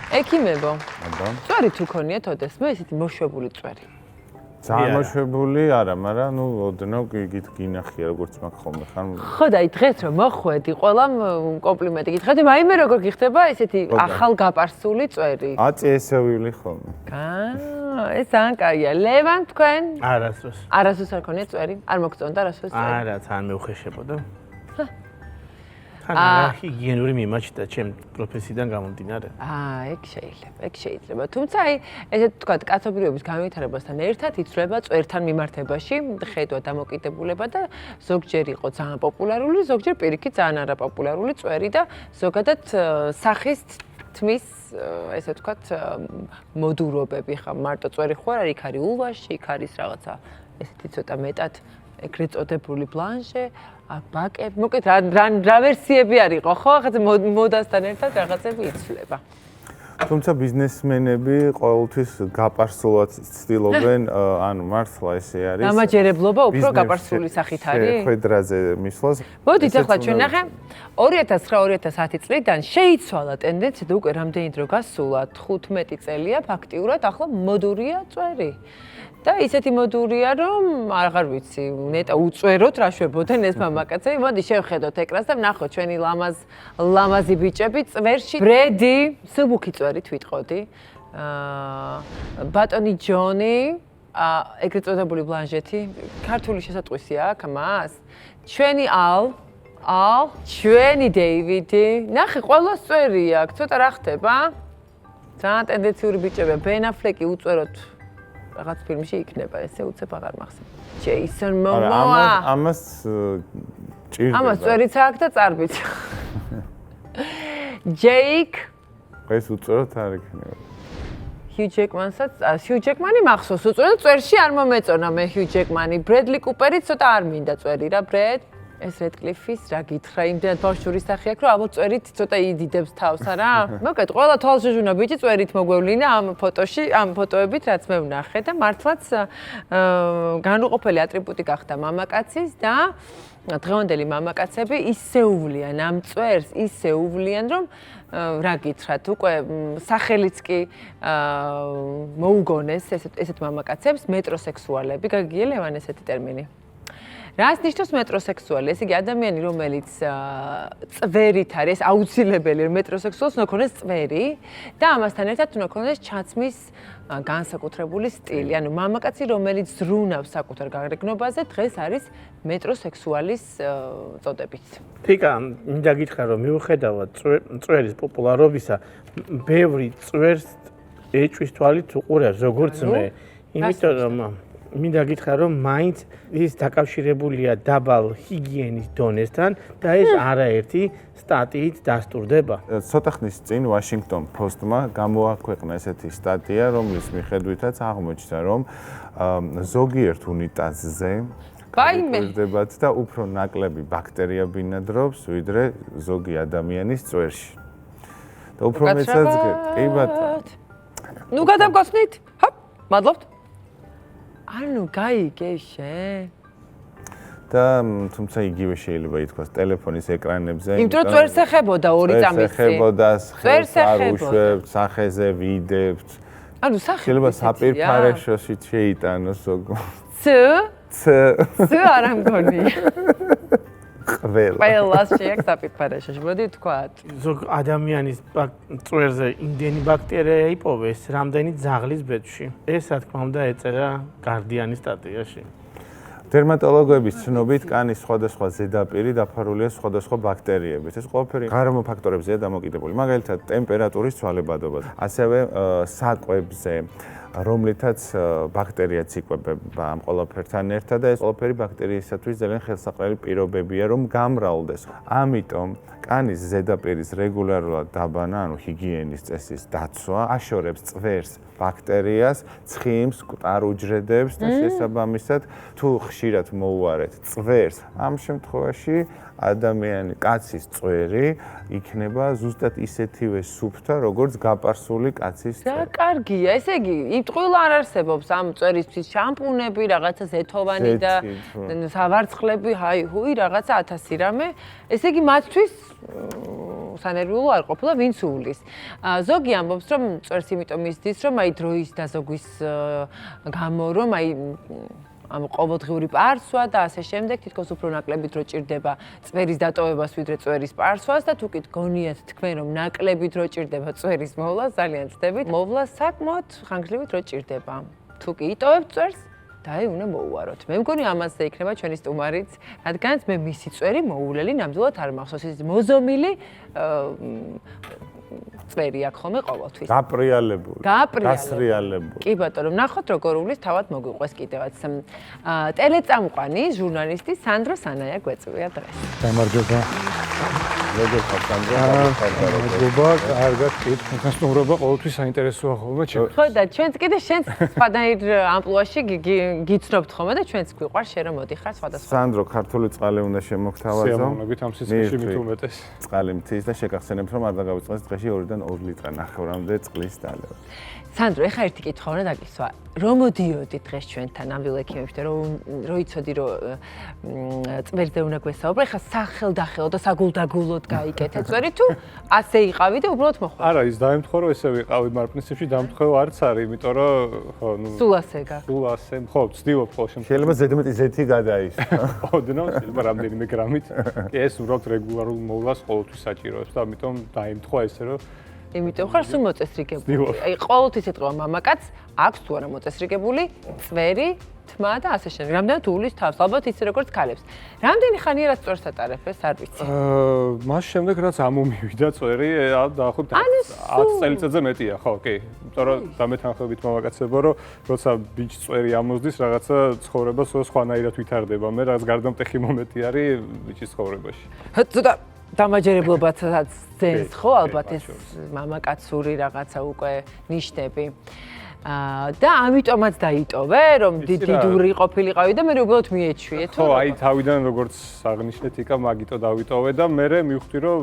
ექიმებო. წვერი თუ ქონიათ ოდესმე ესეთი მოშვებული წვერი? ძალიან მოშვებული არა, მაგრამ ნუ ოდნავ გინახია როგორც მაგ ხოლმე ხარ. ხო და დღეს რომ მოხვედი, ყველამ კომპლიმენტი გითხრათ, მაიმე როგორ გიხდება ესეთი ახალ გაპარსული წვერი? აწესევილი ხოლმე. ეს ძალიან კაია. ლევან თქვენ? არასდროს. არასდროს არ ქონია წვერი? არ მოგწონდა არასდროს წვერი? არა, თან მეუხეშებოდა. თან ჰიგიენური მიმაჩნდა ჩემ პროფესიიდან გამომდინარე. ეგ შეიძლება. თუმცა აი ესეთ თქვათ კაცობრიობის განვითარებასთან ერთად იცვლება წვერთან მიმართებაში ხედვა დამოკიდებულება და ზოგჯერ იყო ძალიან პოპულარული, ზოგჯერ პირიქით ძალიან არაპოპულარული წვერი და ზოგადად სახის თმის ესე ვთქვათ მოდურობები ხა მარტო წვერი ხო არ არის, იქ არის ულვაში, იქ არის რაღაცა ესეთი ცოტა მეტად ეგრეთ წოდებული ბლანჟე, ბაკები, მოკეთ რა ვერსიები არისო, ხო? ახლა მოდასთან ერთად რაღაცები იცვლება. თუმცა ბიზნესმენები ყოველთვის გაპარსულად ცდილობენ, ანუ მართლა ესე არის. დამაჯერებლობა უფრო გაპარსული სახით არის? ხედრაზე მისვლას. მოდით ახლა ჩვენ ნახე 2009-2010 წლიდან შეიცვალა ტენდენცია და უკვე რამდენი დრო გასულა 15 წელია ფაქტიურად ახლა მოდურია წვერი. და ისეთი მოდურია, რომ აღარ ვიცი, ნეტა უწვეროთ რა შვებოდნენ ეს მამაკაცები. მოდი შევხედოთ ეკრანს და ვნახოთ ჩვენი ლამაზი ბიჭები წვერში. ბრედი, სუბუქი წვერით ვიტყოდი. ბატონი ჯონი, ეგრეთ წოდებული ბლანჟეთი, ქართული შესატყვისი აქვს მას. ჩვენი ალ, ჩვენი დეივიდი. ნახე, ყველას წვერი აქვს. ცოტა რა ხდება? ძალიან ტენდენციური ბიჭებია. ბენ აფლეკი უწვეროთ რაღაც ფილმში იქნება, ესე უცებ აღარ მახსენს. ჯეისონ მომოა. ამას ჭირდება. ამას წვერიც აქვს და წარბიც. ჯეიკ. ეს უწვეროთ არ იქნება. ჰიუ ჯეკმანი მახსოვს, უწვეროთ წვერში არ მომეწონა მე ჰიუ ჯეკმანი. ბრედლი კუპერი ცოტა არ მინდა წვერი რა, ბრედ. ეს რედკლიფის რა გითხრა, იმდენად ბავშვური სახე აქვს, რომ ალბათ წვერით ცოტა იდიდებს თავს არა? მოკეთ, ყველა თვალშეჟუნა ბიჭი წვერით მოგვევლინა ამ ფოტოში, ამ ფოტოებით რაც მე ვნახე და მართლაც განუყოფელი ატრიბუტი გახდა მამაკაცის და დღევანდელი მამაკაცები ისე უვლიან ამ წვერს, ისე უვლიან, რომ რა გითხრათ, უკვე სახელიც კი მოუგონეს ესეთ მამაკაცებს მეტროსექსუალები, გაგიგია ლევან ესეთი ტერმინი? რას ნიშნავს მეტროსექსუალი? ესე იგი ადამიანი, რომელიც წვერით არის, აუცილებელი რომ მეტროსექსუალს უნდა ქონდეს წვერი და ამასთან ერთად უნდა ქონდეს ჩაცმის განსაკუთრებული სტილი. ანუ მამაკაცი, რომელიც ზრუნავს საკუთარ გარეგნობაზე, დღეს არის მეტროსექსუალის წოდებით. თიკა, მინდა გითხრა, რომ მიუხედავად წვერის პოპულარობისა, ბევრი წვერს ეჭვის თვალით უყურებს, როგორც მე. იმიტომ რომ მინდა გითხრა, რომ მაინც ის დაკავშირებულია დაბალ ჰიგიენის დონესთან და ეს არაერთი სტატიით დასტურდება. ცოტა ხნის წინ Washington Post-მა გამოაქვეყნა ესეთი სტატია, რომლის მიხედვითაც აღმოჩნდა, რომ ზოგიერთ უნიტაზზე გაიზრდებათ და უფრო ნაკლები ბაქტერია ბინადრობს, ვიდრე ზოგი ადამიანის წვერში. და უფრო მეცაც კი ბატონო. ნუ გადამკოცნით? ჰოპ, მადლობთ. ანუ გაიგე შენ. და თუმცა იგივე შეიძლება ითქვას ტელეფონის ეკრანებზე. იმიტომ რომ წვერს ეხებოდა 2 წამის წინ. ეხებოდა, ხელს არ უშვებთ, სახეზე ვიდებთ. ანუ სახე შეიძლება საპირფარეშოში შეიტანოს ზოგ. ც არ ამგონია. ყველას შეაქვს საპირფარეშოში, მოდი ვთქვათ. ზოგ ადამიანის წვერზე იმდენი ბაქტერია იპოვეს, რამდენი ძაღლის ბედში. ეს რა თქმა უნდა ეწერა გარდიანის სტატიაში. დერმატოლოგების ცნობით კანის სხვადასხვა ზედაპირი დაფარულია სხვადასხვა ბაქტერიებით. ეს ყველაფერი გარემო ფაქტორებზეა დამოკიდებული. მაგალითად, ტემპერატურის ცვალებადობაზე, ასევე საკვებზე, რომლითაც ბაქტერია ციკვებება ამ ყველაფერთან ერთად და ეს ყველაფერი ბაქტერიისათვის ძალიან ხელსაყრელი პირობებია, რომ გამრავლდეს. ამიტომ კანის ზედაპირის რეგულარულად დაბანა, ანუ ჰიგიენის წესის დაცვა აშორებს წვერს ბაქტერიას, ცხიმს, მკვდარ-უჯრედებს და შესაბამისად, თუ ხშირად მოუარეთ წვერს, ამ შემთხვევაში ადამიანი კაცის წვერი იქნება ზუსტად ისეთივე სუფთა, როგორც გაპარსული კაცის წვერი. და კარგია, ესე იგი, იტყვილა არ არსებობს ამ წვერისთვის შამპუნები, რაღაცა ზეთოვანი და სავარცხლები, ჰაი-ჰუი, რაღაცა 1000 რამე. ესე იგი, მათთვის სანერვიულო არ ყოფილა ვინც უვლის. ზოგი ამბობს რომ წვერს იმიტომ ისდის რომ აი დროის დაზოგვის გამო რომ აი ამ ყოველდღიური პარსვა და ასე შემდეგ თითქოს უფრო ნაკლებით რო ჭირდება წვერის დატოვებას ვიდრე წვერის პარსვას და თუ კი გონიათ თქვენ რომ ნაკლებით რო ჭირდება წვერის მოვლა ძალიან ვწდებით მოვლა საკმაოდ ხანგრძლივით რო ჭირდება თუ კი იტოვებთ წვერს და აი უნდა მოუვაროთ მე მგონი ამაზე იქნება ჩვენი სტუმარიც რადგანაც მე მისი წვერი მოუვლელი ნამდვილად არ მახსოვს ის მოზომილი წვერი აქ ხოლმე ყოველთვის. გაპრიალებული. გასრიალებული. კი ბატონო, ნახოთ როგორ უვლის თავად მოგვიყვეს კიდევაც. ტელეწამყვანი ჟურნალისტი სანდრო სანაია გვეწვია დღეს. გამარჯობა. როგორ ხარ სანდრო? გამარჯობა, კარგად კითხვა სტუმრობა ყოველთვის საინტერესოა ხოლმე ჩემ. ხო და ჩვენც კიდე შენც სხვადასხვა ამპლუაში გიცნობთ ხოლმე და ჩვენც გვიყვარ შენ რომ მოდიხარ სხვადასხვა. სანდრო, ქართული წყალი უნდა შემოგთავაზო. სიამოვნებით ამ სიცხეში მით უმეტეს. წყალი მთის და შეგახსენებთ რომ არ დაგავიწყდეს დღეში 2-დან 2 ლიტრა ნახევრამდე წყლის დალევა. სანდრო, ეხლა ერთი კითხვა უნდა დაგისვა. რომ მოდიოდი დღეს ჩვენთან ნამდვილ ექიმებთან, რომ იცოდი რომ წვერზე უნდა გვესაუბრო, ეხლა სახელდახელოდ და საგულდაგულოდ გაიკეთე წვერი თუ ასე იყავი და უბრალოდ მოხვდა. არა, ის დაემთხვა რომ ესე ვიყავი, მაგრამ პრინციპში დამთხევა არც არის, იმიტომ რომ ხო, ნუ სულ ასეგა. სულ ასე, ხო, ვცდილობ ყოველ შემთხვევაში. შეიძლება ზედმეტი ზეთი გადაისვა. ოდნავ შეიძლება რამდენიმე გრამით. კი ეს უბრალოდ რეგულარულ მოვლას ყოველთვის საჭიროებს და ამიტომ დაემთხვა ესე რომ იმიტომ ხარ სულ მოწესრიგებული. აი ყოველთვის ეთქვა მამაკაც აქვს თუ არა მოწესრიგებული წვერი, თმა და ასე შემდეგ. რამდენად უვლის თავს, ალბათ ისე როგორც ქალებს. რამდენი ხანია რაც წვერს ატარებ ეს არ ვიცი. მას შემდეგ რაც ამომივიდა წვერი, დაახლოებით 10 წელიწადზე მეტია, ხო, კი. იმიტომ რომ დამეთანხმებით მამაკაცებო, რომ როცა ბიჭ წვერი ამოსდის, რაღაცა ცხოვრება სხვანაირად ვითარდება. მე რაღაც გარდამტეხი მომენტი არის ბიჭის ცხოვრებაში. ცოტა დამაჯერებლობაცაც ძენს ხო ალბათ ეს მამაკაცური რაღაცა უკვე ნიშნები. და ამიტომაც დაიტოვე რომ დიდური ყოფილიყავი და მე უბრალოდ მიეჩვიე თუ ხო აი თავიდან როგორც აღნიშნეთ იკა მაგიტო დავიტოვე და მე მივხვდი რომ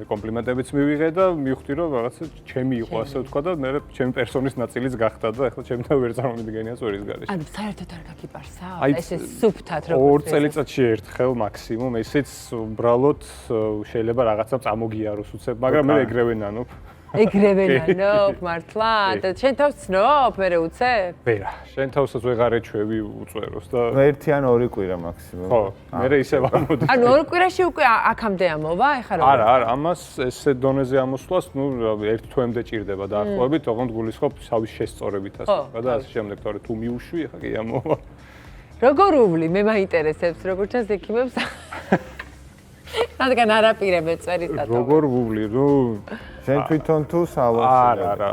კომპლიმენტებიც მივიღე და მივხვდი რომ რაღაცა ჩემი იყო ასე ვთქვა და მე ჩემი პერსონის ნაწილიც გახდა და ახლა ჩემთან ვერ წარმომიდგენია წვერის გარეშე. ანუ საერთოდ არ გაგიპარსა ესე სუფთად როგორც 2 წელიწადში ერთხელ მაქსიმუმ ესეც უბრალოდ შეიძლება რაღაცა წამოგიაროს უცებ მაგრამ მე ეგრევე ნანობ. ეგრევენანო მართლა და შენ თავს ცნობ მე უცებ? ვერა, შენ თავსაც ვეღარ ეჩვევი უწვეროს და ერთი ან ორი კვირა მაქსიმუმ. ხო, მე ისევ ამოდი. ანუ ორ კვირაში უკვე აქამდე ამოვა ეხლა რა? არა, ამას ესე დონეზე ამოსვლას, ნუ ერთ თვემდე ჭირდება დაახლოებით, ოღონდ გულისხმობ თავის შესწორებით ასე და ასე შემდეგ, თორე თუ მიუშვი, ეხლა კი ამოვა. როგორ უვლი? მე მაინტერესებს, როგორ ჩანს ექიმებს. რადგან არ აპირებენ წვერის დატოვა. როგორ უვლი, ნუ შენ თვითონ თუ სალონში? არა,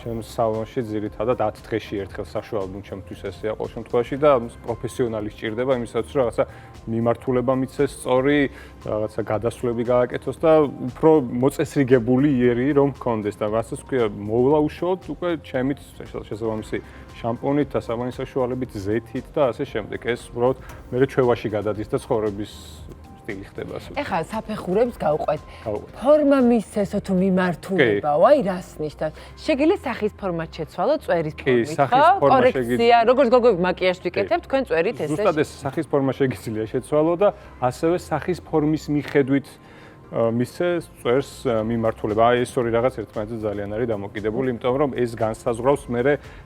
ჩემს სალონში ძირითადად 10 დღეში ერთხელ საშუალოდ ჩემთვის ესეა ყოველ შემთხვევაში და პროფესიონალი სჭირდება იმისათვის რომ რაღაცა მიმართულება მიცეს სწორი, რაღაცა გადასვლები გააკეთოს და უფრო მოწესრიგებული იერი რომ მქონდეს და რასაც ვქვია, მოვლა უშუალოდ უკვე ჩემით შესაბამისი შამპუნით და საბანის საშუალებით, ზეთით და ასე შემდეგ. ეს უბრალოდ მე ჩვევაში გადადის და ცხოვრების სტილი ხდება ასე. ეხლა საფეხურებს გავყვეთ. ფორმა მისცესო თუ მიმართულებაო, აი რას ნიშნავს? შეგიძლია სახის ფორმად შეცვალო წვერის ფორმით, ხო? კორექცია, როგორც გოგოები მაკიაჟს ვიკეთებთ, თქვენ წვერით ესე. ზუსტად ეს სახის ფორმა შეგიძლია შეცვალო და ასევე სახის ფორმის მიხედვით მისცე წვერს მიმართულება. აი ეს ორი რაღაც ერთმანეთზე ძალიან არის დამოკიდებული, იმიტომ რომ ეს განსაზღვრავს მე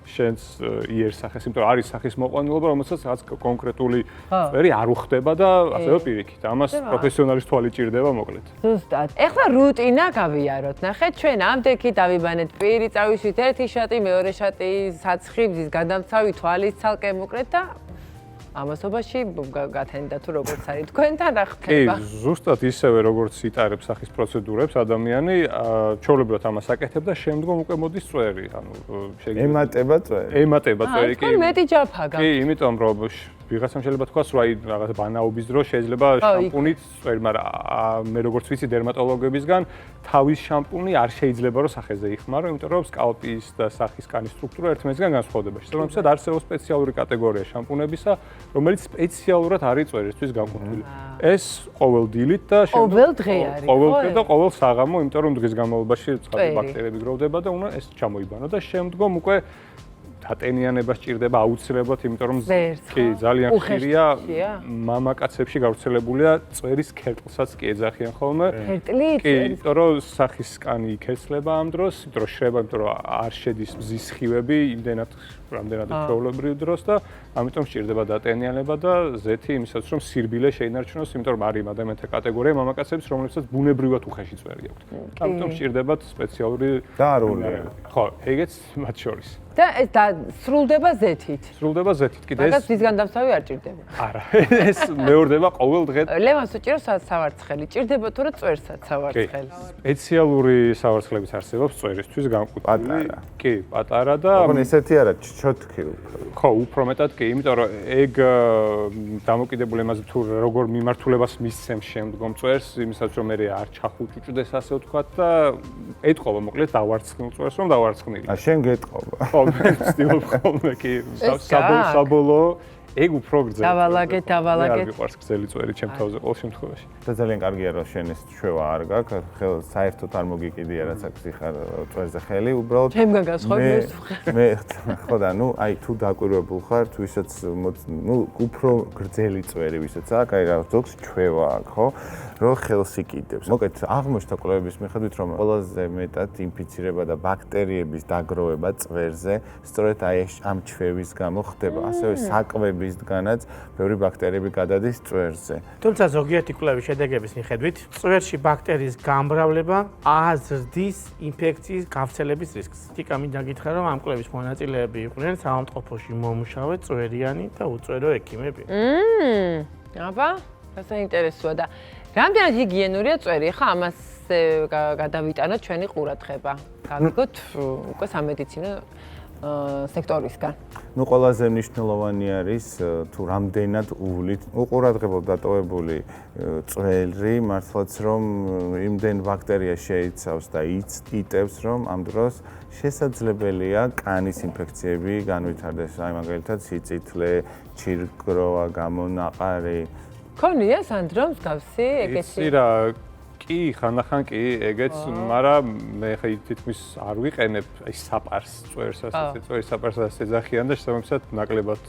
შენს იერსახეს, იმიტომ რომ არის სახის მოყვანილობა, რომელსაც რაღაც კონკრეტული წვერი არ უხდება და ასევე პირიქით. ამას პროფესიონალის თვალი ჭირდება მოკლედ. ზუსტად. ეხლა რუტინა გავიაროთ. ნახეთ, ჩვენ ამდექი დავიბანეთ პირი, წავისვით ერთი შატი, მეორე შატი, საცხი, ბზის გადამცავი, თვალის ცალკე მოკლედ და ამასობაში გათენდა თუ როგორც არის თქვენთან რა ხდება? კი, ზუსტად ისევე როგორც იტარებს სახის პროცედურებს ადამიანი, ჩვეულებრივად ამას აკეთებ და შემდგომ უკვე მოდის წვერი, ანუ შეიძლება ემატება წვერი. ემატება წვერი კი. თქვენ მეტი ჯაფა გაქვთ. კი, იმიტომ რომ ვიღაცამ შეიძლება თქვას, რომ აი რაღაც ბანაობის დროს შეიძლება შამპუნით წვერი, მაგრამ მე როგორც ვიცი დერმატოლოგებისგან, თავის შამპუნი არ შეიძლება რომ სახეზე იხმარო, იმიტომ რომ სკალპის და სახის კანის სტრუქტურა ერთმანეთისგან განსხვავდება. შესაბამისად არსებობს სპეციალური კატეგორია შამპუნებისა, რომელიც სპეციალურად არის წვერისთვის განკუთვნილი. ეს ყოველ დილით და ყოველ დღე არის, ხო? ყოველ დღე და ყოველ საღამო, იმიტომ რომ დღის განმავლობაში წყალი ბაქტერიები გროვდება და უნდა ეს ჩამოიბანო და შემდგომ უკვე დატენიანება სჭირდება აუცილებლად, იმიტომ რომ ვერცხლ. კი ძალიან ხშირია უხეშია? მამაკაცებში გავრცელებულია წვერის ქერტლსაც კი ეძახიან ხოლმე. ქერტლით? კი, იმიტომ რომ სახის კანი იქეცლება ამ დროს, იმიტომ რომ შრება, იმიტომ რომ არ შედის მზის სხივები იმდენად რამდენად ჩვეულებრივ დროს და ამიტომ სჭირდება დატენიანება და ზეთი იმისაც რომ სირბილე შეინარჩუნოს, იმიტომ რომ არის ადამიანთა კატეგორია მამაკაცების, რომლებსაც ბუნებრივად უხეში წვერი აქვთ. ამიტომ სჭირდებათ სპეციალური დაარულია. ხო, ეგეც მათ შორის. და ეს სრულდება ზეთით. სრულდება ზეთით. კიდე მაგას ეს მისგან დავსავი არ ჭირდება. არა, ეს მეორდება ყოველ დღე. ლევანს უჭირავს სავარცხელი. ჭირდება თუ რა წვერსაც სავარცხელი. სპეციალური სავარცხლების არსებობს წვერისთვის განკუთვნილი. პატარა. კი, პატარა და ოღონდ ესეთი არა, ჩოთქი უფრო. ხო, უფრო მეტად კი, იმიტომ რომ ეგ დამოკიდებული იმაზე თუ როგორ მიმართულებას მისცემს შემდგომ წვერს, იმისაც რომ მე არ ჩახუჭუჭდეს ასე ვთქვათ და ეთყობა მოკლედ დავარცხნილ წვერს რომ დავარცხნილი. შენ გეტყობა. ხო, მე ვცდილობ ხოლმე კი საბოლოო ეგ უფრო გრძელი. დავალაგეთ. არ მიყვარს გრძელი წვერი ჩემ თავზე ყოველ შემთხვევაში. და ძალიან კარგია რომ შენ ეს ჩვევა არ გაქვს, ხელ საერთოდ არ მოგიკიდია რაც აქვს ხარ წვერზე ხელი, უბრალოდ ჩემგან გასხოვდეს. მე ხო და ნუ აი თუ დაკვირვებულ ხარ, თუ ისაც ნუ უფრო გრძელი წვერი ვისაც აქვს, აი რა ზოგს ჩვევა აქვს, ხო? რომ ხელს იკიდებს. მოკლედ აღმოჩნდა კვლევების მიხედვით, რომ ყველაზე მეტად ინფიცირება და ბაქტერიების დაგროვება წვერზე სწორედ აი ამ ჩვევის გამო ხდება. ასევე საკვებისგანაც ბევრი ბაქტერიები გადადის წვერზე. თუმცა ზოგიერთი კვლევის შედეგების მიხედვით, წვერში ბაქტერიის გამრავლება აზრდის ინფექციის გავრცელების რისკს. თიკა მინდა გითხრა, რომ ამ კვლევის მონაწილეები იყვნენ საავადმყოფოში მომუშავე წვერიანი და უწვერო ექიმები. აბა, საინტერესოა და რამდენად ჰიგიენურია წვერი? ხა ამას გადავიტანოთ ჩვენი ყურადღება. გავიგოთ უკვე სამედიცინო სექტორისგან. ნუ ყველაზე მნიშვნელოვანი არის თუ რამდენად უვლით უყურადღებოდ დატოვებული წვერი მართლაც რომ იმდენ ბაქტერია შეიცავს და იტევს რომ ამ დროს შესაძლებელია კანის ინფექციები განვითარდეს, აი მაგალითად სიწითლე, ჩირგროვა, გამონაყარი. ქონია სანდრო მსგავსი ეგეთი? იცი რა, კი, ხანდახან კი, ეგეც, მაგრამ მე ხა თითქმის არ ვიყენებ აი საპარს წვერს, ასე წვერის საპარს ასე ეძახიან და შესაბამისად ნაკლებად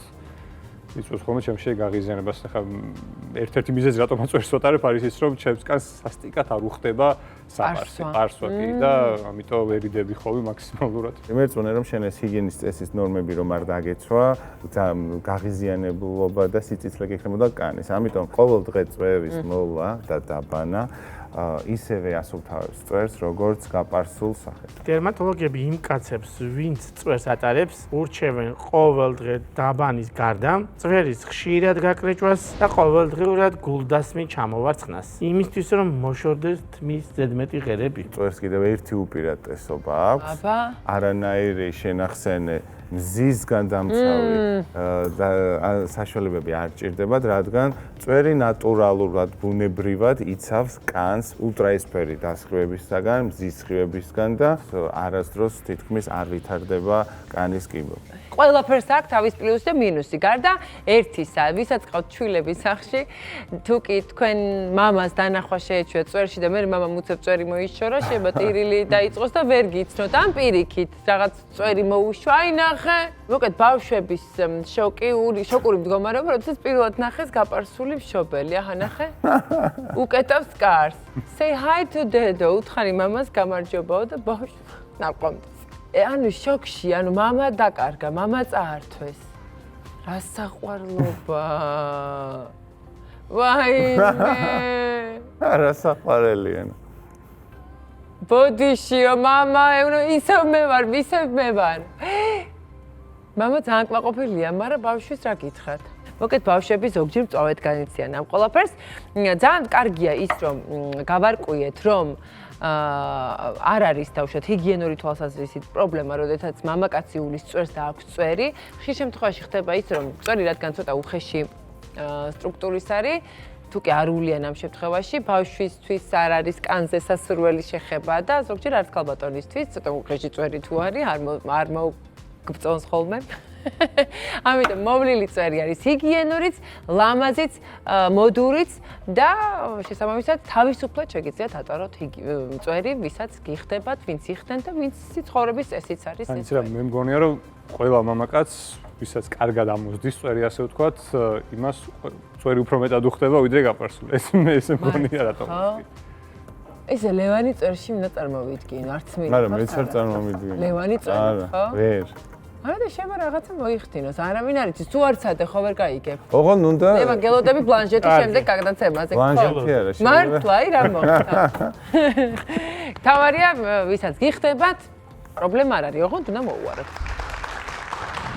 იწვევს ხოლმე ჩემში გაღიზიანებას. ხა ერთ-ერთი მიზეზი რატომაც წვერს ვატარებ არის ის, რომ ჩემსგან სასტიკად არ უხდება საპარსი, პარსვა კი და ამიტომ ვერიდები ხოლმე მაქსიმალურად. იმერწმუნე რომ შენ ეს ჰიგიენის წესის ნორმები რომ არ დაგეცვა, გაღიზიანებულობა და სიციცლე გექნებოდა კანის. ამიტომ ყოველ დღე წვერის მოვლა და დაბანა ისევე ასუფთავებს წვერს, როგორც გაპარსულ სახედ. დერმატოლოგები იმ კაცებს, ვინც წვერს ატარებს, ურჩევენ ყოველ დღე დაბანის გარდა წვერის ხშირად გაკრეჭვას და ყოველდღიურად გულდასმით ჩამოვარცხნას. იმისთვის რომ მოშორდეს თმის ზედმეტი ღერები. წვერს კიდევ ერთი უპირატესობა აქვს. აბა, არანაირი შენახსენე მზისგან დამცავი და საშუალებები არ ჭირდებათ, რადგან წვერი ნატურალურად, ბუნებრივად იცავს კანს ულტრაესფერი დასხივებისგან, მზის სხივებისგან და არასდროს თითქმის არ ვითარდება კანის კიბო. ყველაფერს აქვს თავის პლუსი და მინუსი. გარდა ერთისა, ვისაც ყავთ ჩვილები სახში, თუ კი თქვენ მამას დანახვა შეეჩვია წვერში და მე მამამ უცებ წვერი მოიშორა, შეიძლება ტირილი დაიწყოს და ვერ გიცნოთ. ამ პირიქით რაღაც წვერი მოუშვა, აი ნახე. მოკლედ ბავშვების შოკური მდგომარეობა, როდესაც პირველად ნახეს გაპარსული მშობელი, აჰა ნახე. უკეთავს კარს. Say hi to dad, უთხარი მამას გამარჯობაო და ბავშვი ნაყოფს. ანუ შოქში, ანუ მამა დაკარგა, მამა წაართვეს. რა საყვარლობა. ვაიმე. რა საყვარელია. ბოდიშიო, მამა, ისევ მე ვარ, ისევ მე ვარ. მამა ძალიან კმაყოფილია, მაგრამ ბავშვის რა გითხრათ? მოკლედ ბავშვები ზოგჯერ მწვავედ განიცდიან ამ ყველაფერს. ძალიან კარგია ის, რომ გავარკვიეთ, რომ არ არის თავშოთ ჰიგიენური თვალსაზრისით პრობლემა, როდესაც მამაკაცი უვლის წვერს და აქვს წვერი. ხშირ შემთხვევაში ხდება ის, რომ წვერი რადგან ცოტა უხეში სტრუქტურის არის, თუ კი არ უვლიან ამ შემთხვევაში, ბავშვისთვის არ არის კანზე სასურველი შეხება და ზოგჯერ არც ქალბატონისთვის, ცოტა უხეში წვერი თუ არის, არ მოგწონს ხოლმე. ამიტომ მოვლილი წვერი არის ჰიგიენურიც, ლამაზიც, მოდურიც და შესაბამისად თავისუფლად შეგიძლიათ ატაროთ წვერი, ვისაც გიხდებათ, ვინც იხდნენ და ვინც ცხოვრების წესიც არის ეს. აიცი რა, მე მგონია რომ ყველა მამაკაც ვისაც კარგად ამოსდის წვერი ასე ვთქვათ, იმას წვერი უფრო მეტად უხდება ვიდრე გაფარსული. ეს მგონია რატომ. ესე ლევანი წვერში მინდა წარმოვიდგინო, არც მე. არა, მეც არ წარმოვიდგინე. ლევანი წვერი, ხო? ვერ. არა და შევა რაღაცა მოიხდინოს. არავინ არ იცის, თუ არ ცადე ხო ვერ გაიგებ. ოღონდ უნდა ევანგელოდები ბლანჟეტის შემდეგ გაგდაცემაზე. ბლანჟეტი არა, შეიძლება. მართლა, აი რა მოხდა. თავარია, ვისაც გიხდებათ, პრობლემა არ არის, ოღონდ უნდა მოუვაროთ.